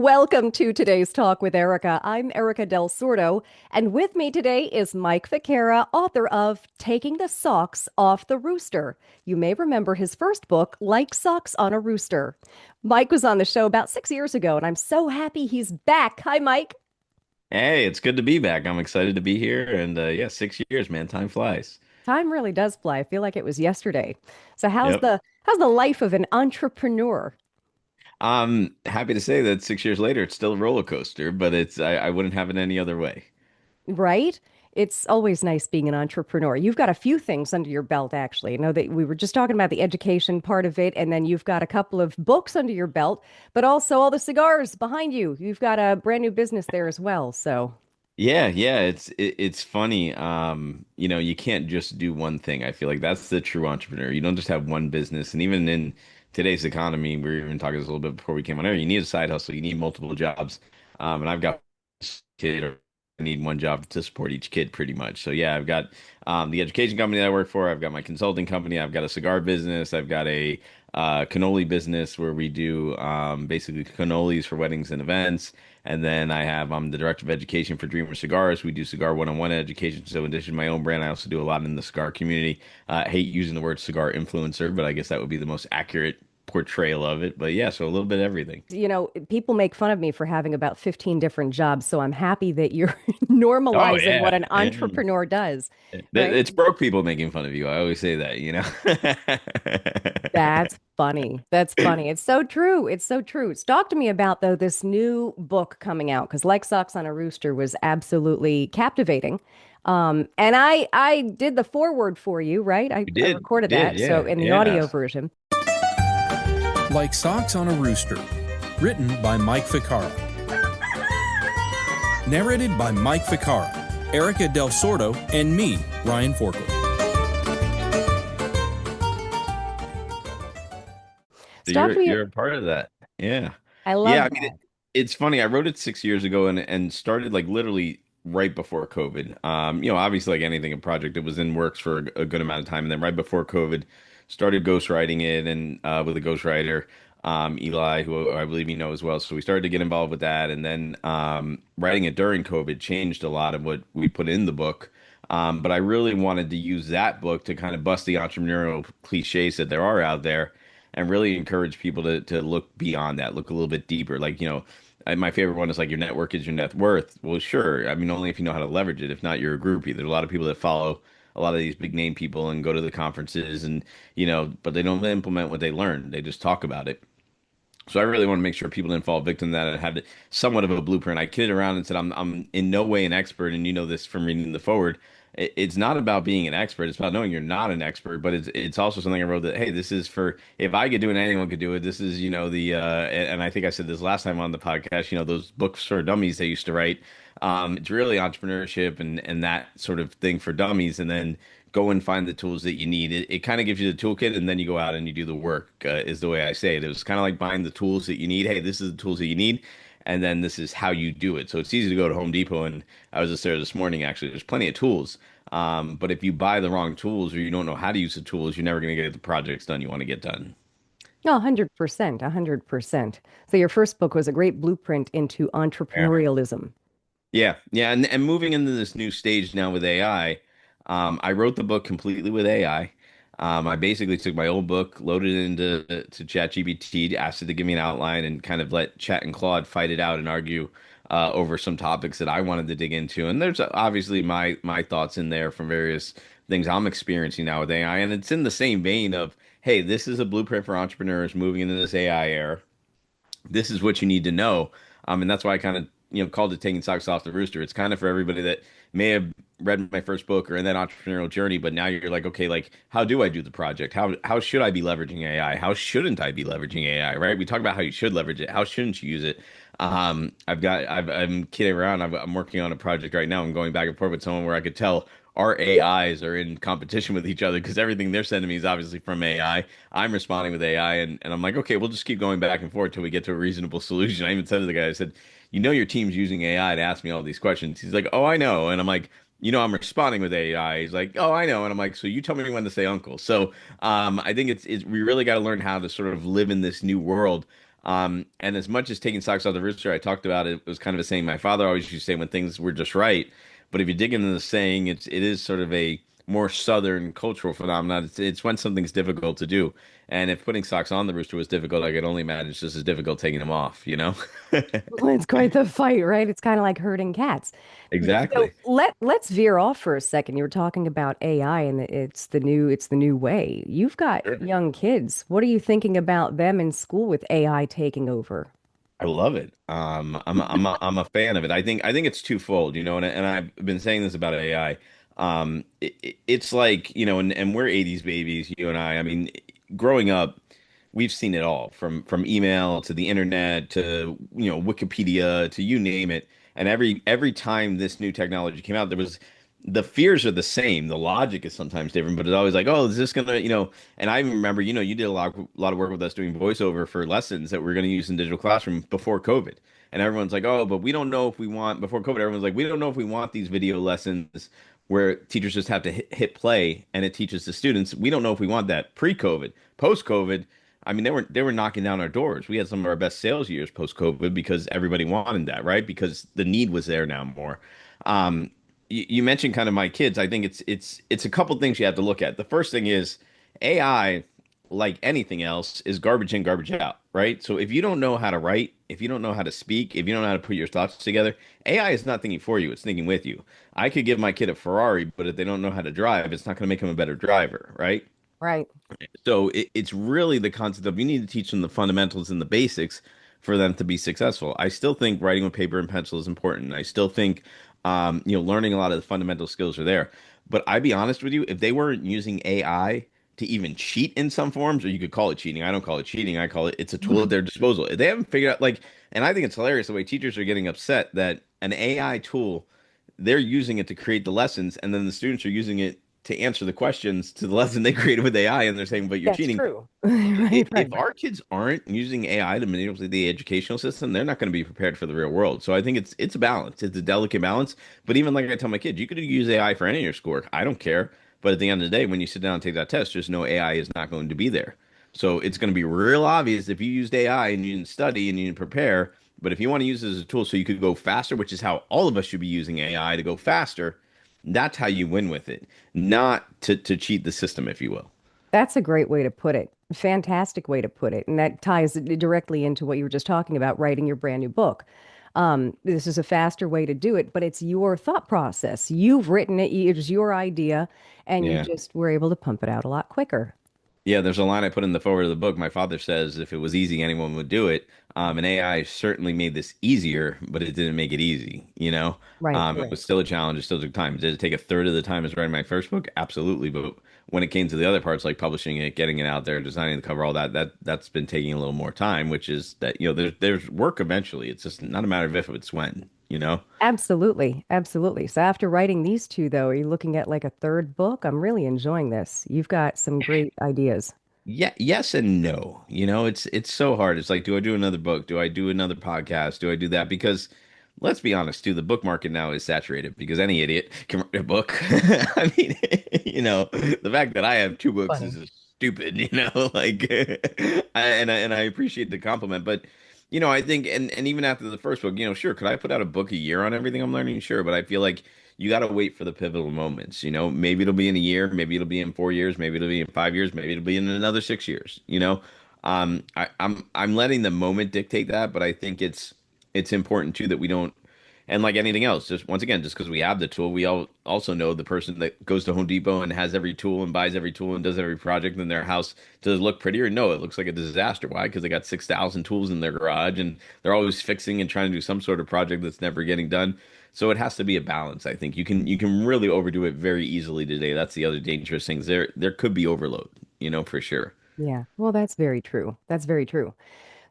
Welcome to today's Talk with Erika. I'm Erika Del Sordo, and with me today is Mike Ficara, author of Taking the Socks Off the Rooster. You may remember his first book, Like Socks on a Rooster. Mike was on the show about 6 years ago, and I'm so happy he's back. Hi, Mike. Hey, it's good to be back. I'm excited to be here. And yeah, 6 years, man. Time flies. Time really does fly. I feel like it was yesterday. So how's Yep. the life of an entrepreneur? I'm happy to say that 6 years later, it's still a roller coaster, but I wouldn't have it any other way. Right? It's always nice being an entrepreneur. You've got a few things under your belt, actually. I know that we were just talking about the education part of it, and then you've got a couple of books under your belt, but also all the cigars behind you. You've got a brand new business there as well. So, Yeah, it's funny. You can't just do one thing. I feel like that's the true entrepreneur. You don't just have one business. And even in today's economy, we were even talking this a little bit before we came on air. You need a side hustle. You need multiple jobs. And I've got a kid, or I need one job to support each kid, pretty much. So yeah, I've got the education company that I work for. I've got my consulting company. I've got a cigar business. I've got a cannoli business where we do basically cannolis for weddings and events. And then I'm the director of education for Dreamer Cigars. We do cigar one-on-one education. So in addition to my own brand, I also do a lot in the cigar community. I hate using the word cigar influencer, but I guess that would be the most accurate portrayal of it. But yeah, so a little bit of everything. people make fun of me for having about 15 different jobs. So I'm happy that you're Oh normalizing what yeah. an entrepreneur does, right? It's broke people making fun of you. I always say that. That's funny. That's funny. It's so true. It's so true. Talk to me about though this new book coming out because Like Socks on a Rooster was absolutely captivating. And I did the foreword for you, right? I You recorded did, that. So yeah, in the yeah. audio version. Like Socks on a Rooster. Written by Mike Ficara. Narrated by Mike Ficara, Erika Del Sordo, and me, Ryan Forkel. So Talk to me. you're a part of that. Yeah. I Yeah, love I mean that. it's funny. I wrote it 6 years ago and started like literally right before COVID. Obviously like anything, a project that was in works for a good amount of time. And then right before COVID, started ghostwriting it and with a ghostwriter, Eli, who I believe you know as well. So we started to get involved with that. And then writing it during COVID changed a lot of what we put in the book. But I really wanted to use that book to kind of bust the entrepreneurial cliches that there are out there and really encourage people to look beyond that, look a little bit deeper. Like, my favorite one is like your network is your net worth. Well, sure. I mean, only if you know how to leverage it. If not, you're a groupie. There's a lot of people that follow a lot of these big name people and go to the conferences and, but they don't implement what they learn. They just talk about it. So I really want to make sure people didn't fall victim to that and had somewhat of a blueprint. I kidded around and said I'm in no way an expert, and you know this from reading the forward. It's not about being an expert. It's about knowing you're not an expert, but it's also something I wrote that hey, this is for if I could do it, anyone could do it. This is and I think I said this last time on the podcast. Those books for dummies they used to write. It's really entrepreneurship and that sort of thing for dummies, and then go and find the tools that you need. It kind of gives you the toolkit, and then you go out and you do the work, is the way I say it. It was kind of like buying the tools that you need. Hey, this is the tools that you need, and then this is how you do it. So it's easy to go to Home Depot, and I was just there this morning, actually. There's plenty of tools. But if you buy the wrong tools or you don't know how to use the tools, you're never going to get the projects done you want to get done. Oh, 100%, 100%. So your first book was a great blueprint into Yeah. entrepreneurialism. Yeah. And moving into this new stage now with AI, I wrote the book completely with AI. I basically took my old book, loaded it into to ChatGPT, asked it to give me an outline, and kind of let Chat and Claude fight it out and argue over some topics that I wanted to dig into. And there's obviously my thoughts in there from various things I'm experiencing now with AI, and it's in the same vein of, hey, this is a blueprint for entrepreneurs moving into this AI era. This is what you need to know. And that's why I kind of, called it Taking Socks Off the Rooster. It's kind of for everybody that may have read my first book or in that entrepreneurial journey, but now you're like, okay, like how do I do the project? How should I be leveraging AI? How shouldn't I be leveraging AI? Right? We talk about how you should leverage it. How shouldn't you use it? I'm kidding around. I'm working on a project right now. I'm going back and forth with someone where I could tell our AIs are in competition with each other because everything they're sending me is obviously from AI. I'm responding with AI, and I'm like, okay, we'll just keep going back and forth till we get to a reasonable solution. I even said to the guy, I said, your team's using AI to ask me all these questions. He's like, oh, I know. And I'm like, I'm responding with AI. He's like, oh, I know. And I'm like, so you tell me when to say uncle. So I think it's we really got to learn how to sort of live in this new world. And as much as taking socks off the rooster, I talked about it, it was kind of a saying my father always used to say when things were just right. But if you dig into the saying, it is sort of a more Southern cultural phenomenon. It's when something's difficult to do. And if putting socks on the rooster was difficult, I could only imagine it's just as difficult taking them off, you know? Well, it's quite the fight, right? It's kind of like herding cats. So Exactly. let's veer off for a second. You were talking about AI and it's the new way. You've got Sure. young kids. What are you thinking about them in school with AI taking over? I love it. I'm a fan of it. I think it's twofold, you know, and I've been saying this about AI. It's like, you know, and we're 80s babies, you and I. I mean, growing up, we've seen it all from email to the internet to, you know, Wikipedia to you name it. And every time this new technology came out, there was the fears are the same. The logic is sometimes different, but it's always like, oh, is this gonna, you know? And I remember, you know, you did a lot of work with us doing voiceover for lessons that we're going to use in digital classroom before COVID. And everyone's like, oh, but we don't know if we want before COVID. Everyone's like, we don't know if we want these video lessons where teachers just have to hit play and it teaches the students. We don't know if we want that pre-COVID, post-COVID. I mean, they were knocking down our doors. We had some of our best sales years post-COVID because everybody wanted that, right? Because the need was there now more. You mentioned kind of my kids. I think it's a couple things you have to look at. The first thing is AI, like anything else, is garbage in, garbage out, right? So if you don't know how to write, if you don't know how to speak, if you don't know how to put your thoughts together, AI is not thinking for you, it's thinking with you. I could give my kid a Ferrari, but if they don't know how to drive, it's not going to make them a better driver, right? Right. So it's really the concept of you need to teach them the fundamentals and the basics for them to be successful. I still think writing with paper and pencil is important. I still think, you know, learning a lot of the fundamental skills are there. But I'd be honest with you, if they weren't using AI to even cheat in some forms, or you could call it cheating. I don't call it cheating. I call it's a tool at their disposal. If they haven't figured out, like, and I think it's hilarious the way teachers are getting upset that an AI tool, they're using it to create the lessons, and then the students are using it to answer the questions to the lesson they created with AI, and they're saying, "But you're That's cheating." true. Right, If right. our kids aren't using AI to manipulate the educational system, they're not going to be prepared for the real world. So I think it's a balance. It's a delicate balance. But even like I tell my kids, you could use AI for any of your schoolwork. I don't care. But at the end of the day, when you sit down and take that test, just know AI is not going to be there. So it's going to be real obvious if you used AI and you didn't study and you didn't prepare. But if you want to use it as a tool so you could go faster, which is how all of us should be using AI to go faster, that's how you win with it, not to cheat the system, if you will. That's a great way to put it. Fantastic way to put it. And that ties directly into what you were just talking about, writing your brand new book. This is a faster way to do it, but it's your thought process. You've written it, it was your idea, and you Yeah. just were able to pump it out a lot quicker. Yeah, there's a line I put in the forward of the book. My father says if it was easy, anyone would do it. And AI certainly made this easier, but it didn't make it easy, you know? Right, It right. was still a challenge. It still took time. Did it take a third of the time as writing my first book? Absolutely. But when it came to the other parts, like publishing it, getting it out there, designing the cover, all that, that's been taking a little more time, which is that, you know, there's work eventually. It's just not a matter of if, it's when, you know? Absolutely, absolutely. So after writing these two, though, are you looking at like a third book? I'm really enjoying this. You've got some great ideas. Yeah, yes and no. You know, it's so hard. It's like, do I do another book? Do I do another podcast? Do I do that? Because let's be honest, too, the book market now is saturated because any idiot can write a book. I mean, you know, the fact that I have two books is Funny. just stupid, you know, like and I appreciate the compliment, but you know, I think and even after the first book, you know, sure, could I put out a book a year on everything I'm learning? Sure, but I feel like you got to wait for the pivotal moments. You know, maybe it'll be in a year, maybe it'll be in 4 years, maybe it'll be in 5 years, maybe it'll be in another 6 years. You know, I'm letting the moment dictate that, but I think it's important too that we don't. And like anything else, just once again, just because we have the tool, we all also know the person that goes to Home Depot and has every tool and buys every tool and does every project in their house. Does it look prettier? No, it looks like a disaster. Why? Because they got 6,000 tools in their garage and they're always fixing and trying to do some sort of project that's never getting done. So it has to be a balance. I think you can really overdo it very easily today. That's the other dangerous things. There could be overload, you know, for sure. Yeah. Well, that's very true. That's very true.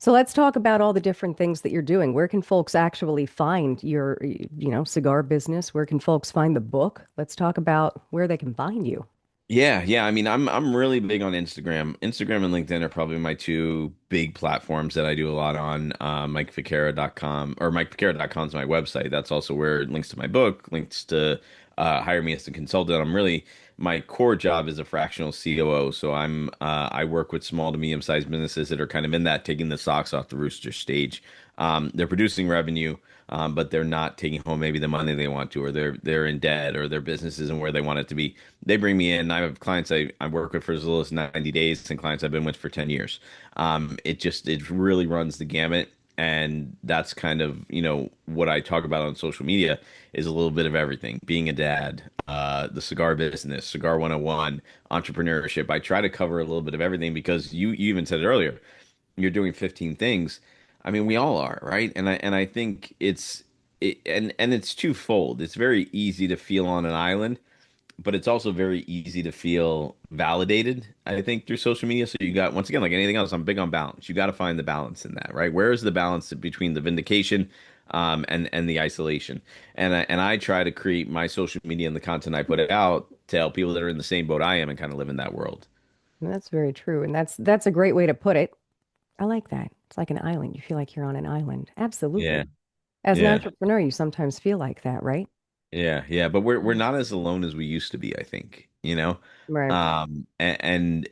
So let's talk about all the different things that you're doing. Where can folks actually find your cigar business? Where can folks find the book? Let's talk about where they can find you. Yeah, yeah. I mean, I'm really big on Instagram. Instagram and LinkedIn are probably my two big platforms that I do a lot on. MikeFicara.com or MikeFicara.com is my website. That's also where it links to my book, links to hire me as a consultant. My core job is a fractional COO. So I work with small to medium sized businesses that are kind of in that taking the socks off the rooster stage. They're producing revenue, but they're not taking home maybe the money they want to, or they're in debt, or their business isn't where they want it to be. They bring me in. I have clients I work with for as little as 90 days and clients I've been with for 10 years. It really runs the gamut. And that's kind of, what I talk about on social media is a little bit of everything. Being a dad, the cigar business, Cigar 101, entrepreneurship. I try to cover a little bit of everything because you even said it earlier, you're doing 15 things. I mean, we all are, right? And I think and it's twofold. It's very easy to feel on an island, but it's also very easy to feel validated, I think, through social media. So you got, once again, like anything else, I'm big on balance. You got to find the balance in that, right? Where is the balance between the vindication, and the isolation? And I try to create my social media and the content I put out to help people that are in the same boat I am and kind of live in that world. And that's very true. And that's a great way to put it. I like that. It's like an island. You feel like you're on an island. Yeah, Absolutely. As an yeah. entrepreneur, you sometimes feel like that, right? Yeah, yeah, but we're not as alone as we used to be, I think, Right. and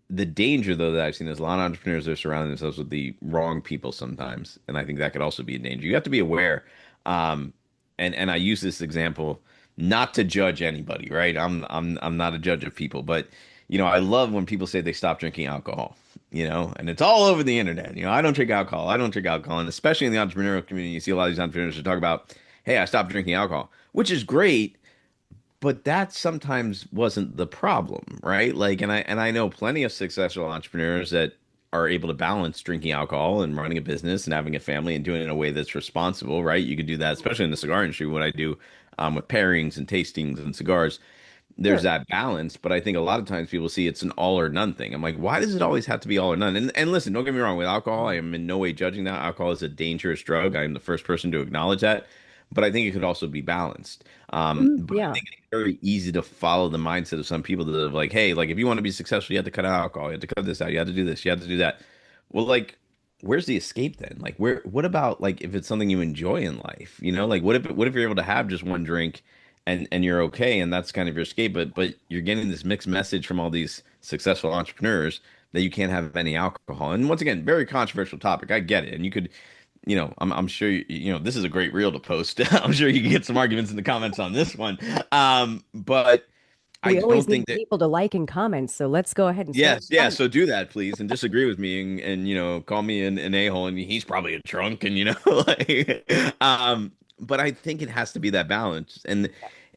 the danger though that I've seen is a lot of entrepreneurs are surrounding themselves with the wrong people sometimes, and I think that could also be a danger. You have to be aware. Um, and I use this example not to judge anybody, right? I'm not a judge of people, but I love when people say they stop drinking alcohol, and it's all over the internet. I don't drink alcohol. I don't drink alcohol, and especially in the entrepreneurial community, you see a lot of these entrepreneurs who talk about, hey, I stopped drinking alcohol, which is great, but that sometimes wasn't the problem, right? Like, and I know plenty of successful entrepreneurs that are able to balance drinking alcohol and running a business and having a family and doing it in a way that's responsible, right? You could do that, especially in the cigar industry, what I do, with pairings and tastings and cigars. There's Sure. that balance, but I think a lot of times people see it's an all or none thing. I'm like, why does it always have to be all or none? And listen, don't get me wrong, with alcohol, I am in no way judging that. Alcohol is a dangerous drug. I am the first person to acknowledge that, but I think it could also be balanced. Mhm. But I Yeah. think it's very easy to follow the mindset of some people that are like, hey, like if you want to be successful, you have to cut out alcohol, you have to cut this out, you have to do this, you have to do that. Well, like, where's the escape then? Like, what about like if it's something you enjoy in life? Like what if you're able to have just one drink and you're okay, and that's kind of your escape, but you're getting this mixed message from all these successful entrepreneurs that you can't have any alcohol. And once again, very controversial topic. I get it. And you could, I'm sure this is a great reel to post. I'm sure you can get some arguments in the comments on this one. But I We always don't think need that. people to like and comment, so let's go ahead and start Yes, yeah. commenting. So do that, please, and disagree with me, and call me an a-hole, and he's probably a drunk, and like, but I think it has to be that balance, and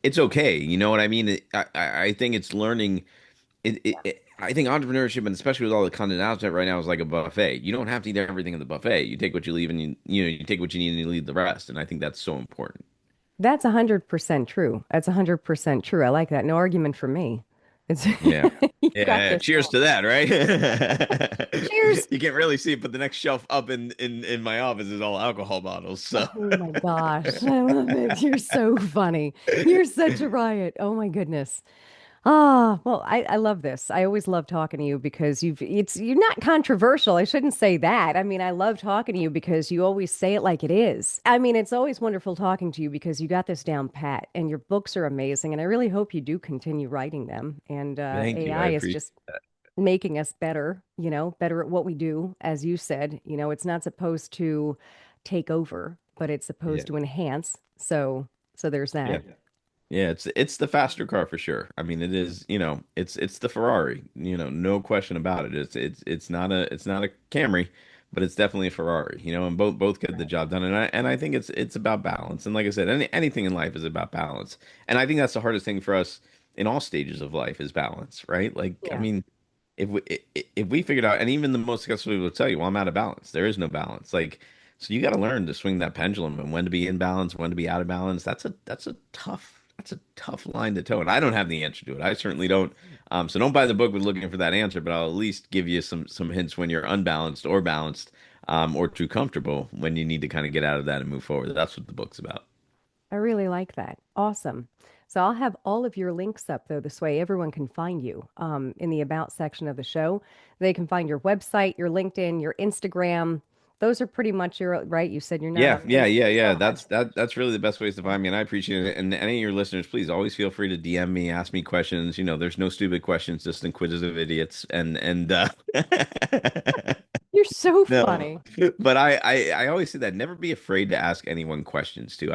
it's okay. You know what I mean? I think it's learning. I think entrepreneurship, and especially with all the content out there right now, is like a buffet. You don't have to eat everything in the buffet. You take what you leave, and you take what you need, and you leave the rest. And I think that's so important. That's 100% true. That's 100% true. I like that. No argument from me. It's Yeah. you Yeah, got yeah. this Cheers down. to that, right? Cheers. You can't really see it, but the next shelf up in my office is all alcohol bottles. So Oh my gosh. I love it. You're so funny. You're such a riot. Oh my goodness. Ah, well, I love this. I always love talking to you because you're not controversial. I shouldn't say that. I mean, I love talking to you because you always say it like it is. I mean, it's always wonderful talking to you because you got this down pat and your books are amazing. And I really hope you do continue writing them. And thank you. I AI is appreciate just that. making us better, better at what we do. As you said, it's not supposed to take over, but it's Yeah. supposed to enhance. So there's Yeah. that. Yeah, it's the faster car for sure. I mean, it is, it's the Ferrari, no question about it. It's not a Camry, but it's definitely a Ferrari, and both get the job done. And I think it's about balance. And like I said, anything in life is about balance. And I think that's the hardest thing for us in all stages of life is balance, right? Like, I Yeah. mean, if we figured out, and even the most successful people will tell you, well, I'm out of balance. There is no balance. Like, so you got to learn to swing that pendulum and when to be in balance, when to be out of balance. That's a tough line to toe, and I don't have the answer to it. I certainly don't. So don't buy the book with looking for that answer, but I'll at least give you some hints when you're unbalanced or balanced, or too comfortable when you need to kind of get out of that and move forward. That's what the book's about. I really like that. Awesome. So I'll have all of your links up though, this way everyone can find you in the About section of the show. They can find your website, your LinkedIn, your Instagram. Those are pretty much your, right? You said you're not Yeah, on yeah, Facebook. yeah, yeah. Okay. That's really the best ways to find me, and I appreciate it. And any of your listeners, please always feel free to DM me, ask me questions. There's no stupid questions, just inquisitive idiots. And You're so no, funny. but I always say that never be afraid to ask anyone questions too.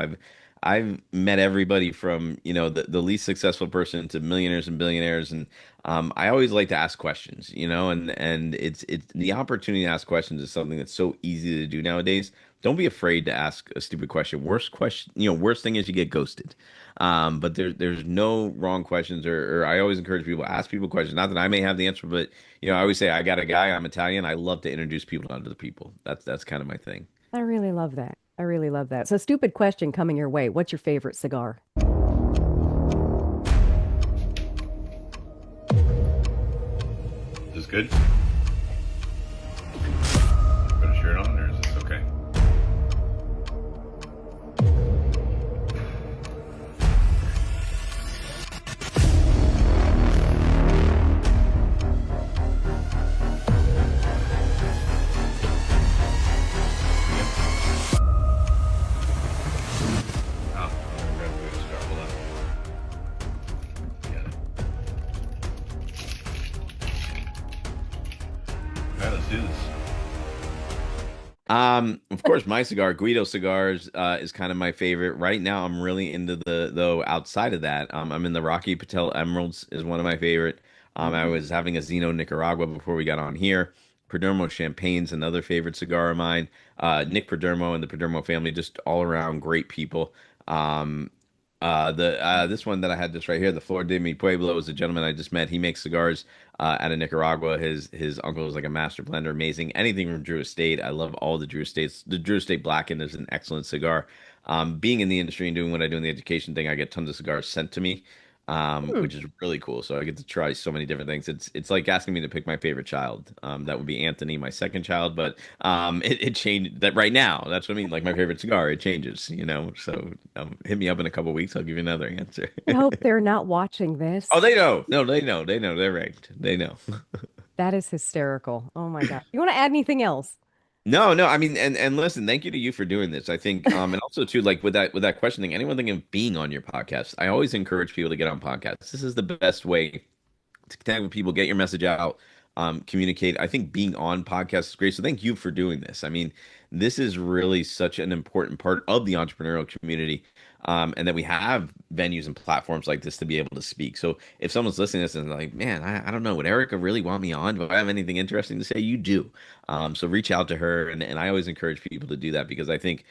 I've met everybody from the least successful person to millionaires and billionaires, and I always like to ask questions, and it's the opportunity to ask questions is something that's so easy to do nowadays. Don't be afraid to ask a stupid question. Worst question, worst thing is you get ghosted. But there's no wrong questions, or I always encourage people to ask people questions. Not that I may have the answer, but I always say I got a guy. I'm Italian. I love to introduce people to other people. That's kind of my thing. I really love that. I really love that. So, stupid question coming your way. What's your favorite cigar? Is this good? Put a shirt on, or is this okay? Oh, I'm gonna go to start. Hold on. Got it. All right, let's do this. Of course, my cigar, Guido cigars, is kind of my favorite. Right now, I'm really into though outside of that. I'm in the Rocky Patel Emeralds is one of my favorite. I Mm. was having a Zeno Nicaragua before we got on here. Perdomo Champagne's another favorite cigar of mine. Nick Perdomo and the Perdomo family, just all around great people. Um, the This one that I had just right here, the Flor de Mi Pueblo, is a gentleman I just met. He makes cigars out of Nicaragua. His uncle is like a master blender, amazing. Anything from Drew Estate, I love all the Drew Estates. The Drew Estate Blackened is an excellent cigar. Being in the industry and doing what I do in the education thing, I get tons of cigars sent to me, Hmm. which is really cool. So I get to try so many different things. It's like asking me to pick my favorite child. That would be Anthony, my second child, but it changed that right now. That's what I mean. Like my favorite cigar, it changes. So hit me up in a couple weeks. I'll give you another answer. I hope they're not watching Oh, this. they know. No, they know. They know. They're ranked. They know. That is hysterical. Oh my God. You want to add anything else? No, no. I mean, and listen, thank you to you for doing this. I think, and also too, like with that questioning, anyone thinking of being on your podcast, I always encourage people to get on podcasts. This is the best way to connect with people, get your message out, communicate. I think being on podcasts is great. So thank you for doing this. I mean, this is really such an important part of the entrepreneurial community. And that we have venues and platforms like this to be able to speak. So if someone's listening to this and they're like, man, I don't know, would Erica really want me on? Do I have anything interesting to say? You do. So reach out to her. And I always encourage people to do that because I think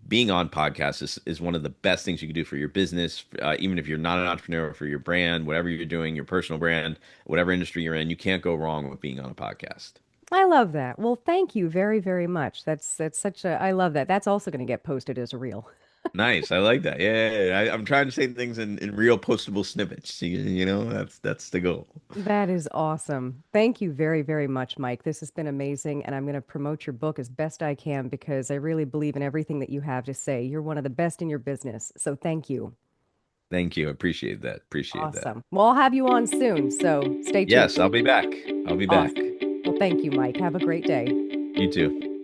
being on podcasts is one of the best things you can do for your business, even if you're not an entrepreneur, for your brand, whatever you're doing, your personal brand, whatever industry you're in, you can't go wrong with being on a podcast. I love that. Well, thank you very, very much. That's such a, I love that. That's also going to get posted as a reel. Nice. I like that. Yeah, yeah, yeah. I'm trying to say things in real postable snippets. That's the goal. That is awesome. Thank you very, very much, Mike. This has been amazing. And I'm going to promote your book as best I can because I really believe in everything that you have to say. You're one of the best in your business. So thank you. Thank you. Appreciate that. Appreciate that. Awesome. Well, I'll have you on soon. So stay tuned. Yes, I'll be back. I'll be back. Awesome. Well, thank you, Mike. Have a great day. You too.